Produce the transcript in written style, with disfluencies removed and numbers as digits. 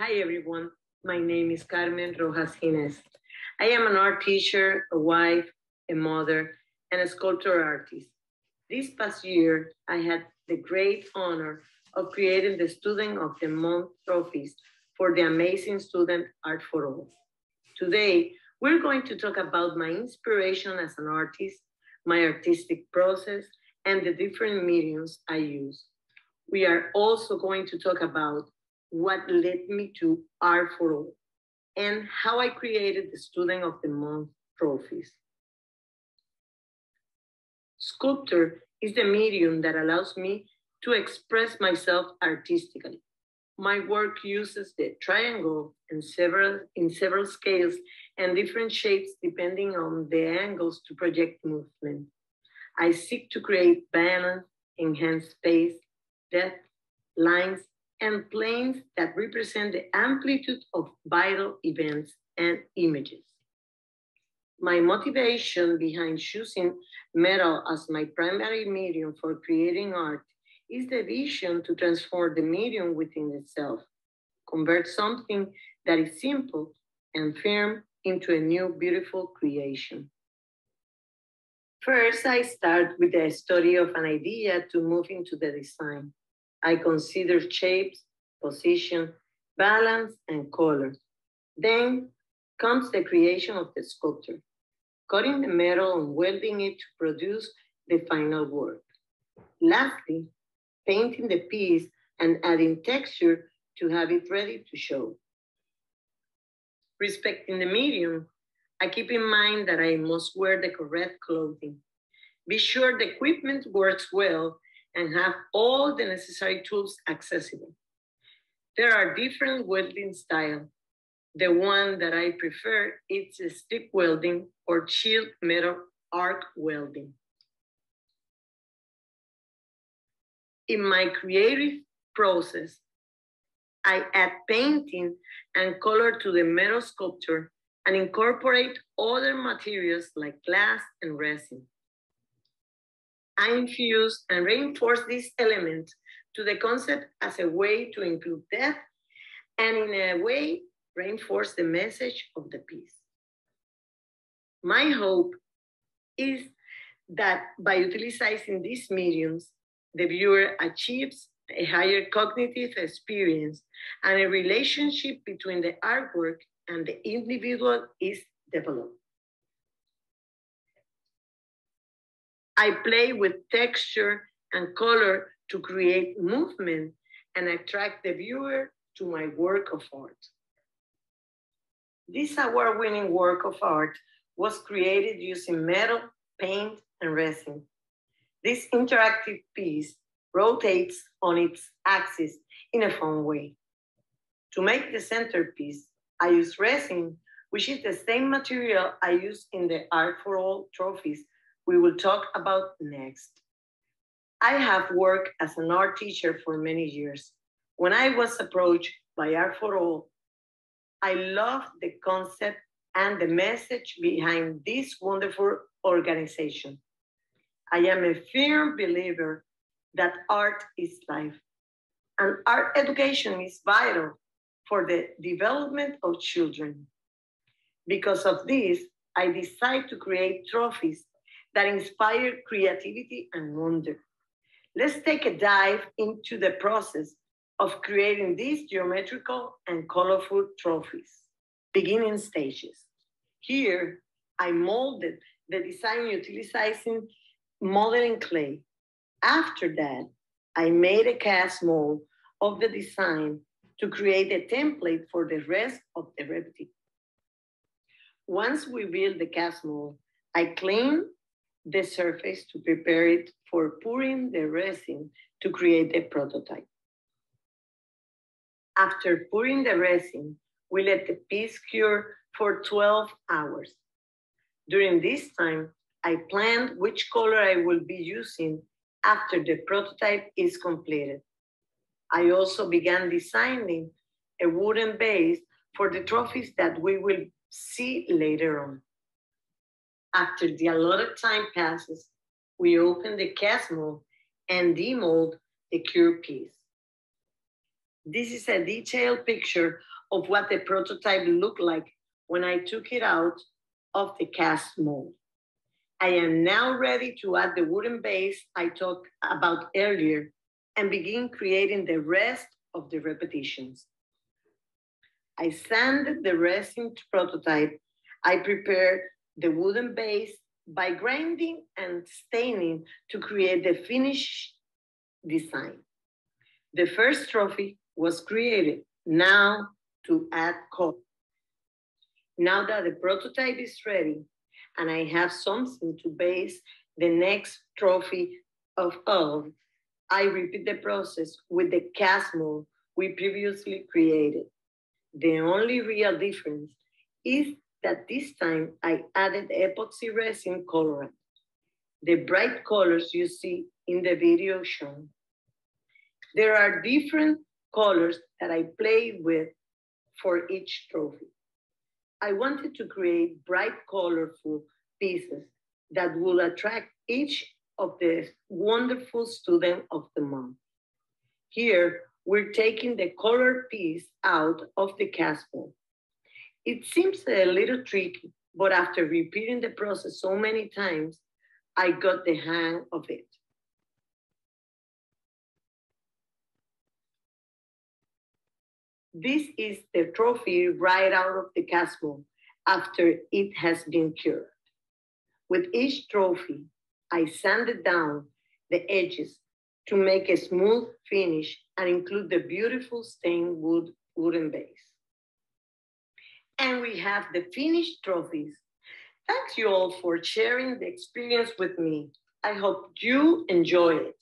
Hi everyone, my name is Carmen Rojas Gínes. I am an art teacher, a wife, a mother, and a sculptor artist. This past year, I had the great honor of creating the Student of the Month trophies for the amazing student Art for All. Today, we're going to talk about my inspiration as an artist, my artistic process, and the different mediums I use. We are also going to talk about what led me to Art for All and how I created the Student of the Month trophies. Sculpture is the medium that allows me to express myself artistically. My work uses the triangle in several scales and different shapes depending on the angles to project movement. I seek to create balance, enhance space, depth, lines, and planes that represent the amplitude of vital events and images. My motivation behind choosing metal as my primary medium for creating art is the vision to transform the medium within itself, convert something that is simple and firm into a new beautiful creation. First, I start with the study of an idea to move into the design. I consider shapes, position, balance, and color. Then comes the creation of the sculpture, cutting the metal and welding it to produce the final work. Lastly, painting the piece and adding texture to have it ready to show. Respecting the medium, I keep in mind that I must wear the correct clothing. Be sure the equipment works well and have all the necessary tools accessible. There are different welding styles. The one that I prefer is stick welding or chilled metal arc welding. In my creative process, I add painting and color to the metal sculpture and incorporate other materials like glass and resin. I infuse and reinforce these elements to the concept as a way to include depth and in a way reinforce the message of the piece. My hope is that by utilizing these mediums, the viewer achieves a higher cognitive experience and a relationship between the artwork and the individual is developed. I play with texture and color to create movement and attract the viewer to my work of art. This award-winning work of art was created using metal, paint, and resin. This interactive piece rotates on its axis in a fun way. To make the centerpiece, I use resin, which is the same material I use in the Art for All trophies we will talk about next. I have worked as an art teacher for many years. When I was approached by Art for All, I loved the concept and the message behind this wonderful organization. I am a firm believer that art is life, and art education is vital for the development of children. Because of this, I decided to create trophies that inspire creativity and wonder. Let's take a dive into the process of creating these geometrical and colorful trophies. Beginning stages. Here, I molded the design utilizing modeling clay. After that, I made a cast mold of the design to create a template for the rest of the replica. Once we build the cast mold, I clean the surface to prepare it for pouring the resin to create a prototype. After pouring the resin, we let the piece cure for 12 hours. During this time, I planned which color I will be using after the prototype is completed. I also began designing a wooden base for the trophies that we will see later on. After the allotted time passes, we open the cast mold and demold the cured piece. This is a detailed picture of what the prototype looked like when I took it out of the cast mold. I am now ready to add the wooden base I talked about earlier and begin creating the rest of the repetitions. I sanded the resin prototype. I prepared the wooden base by grinding and staining to create the finished design. The first trophy was created. Now to add color. Now that the prototype is ready and I have something to base the next trophy of, I repeat the process with the cast mold we previously created. The only real difference is that this time I added epoxy resin colorant, the bright colors you see in the video shown. There are different colors that I play with for each trophy. I wanted to create bright, colorful pieces that will attract each of the wonderful student of the month. Here, we're taking the colored piece out of the cast mold. It seems a little tricky, but after repeating the process so many times, I got the hang of it. This is the trophy right out of the cast mold after it has been cured. With each trophy, I sanded down the edges to make a smooth finish and include the beautiful stained wooden base. And we have the finished trophies. Thanks you all for sharing the experience with me. I hope you enjoy it.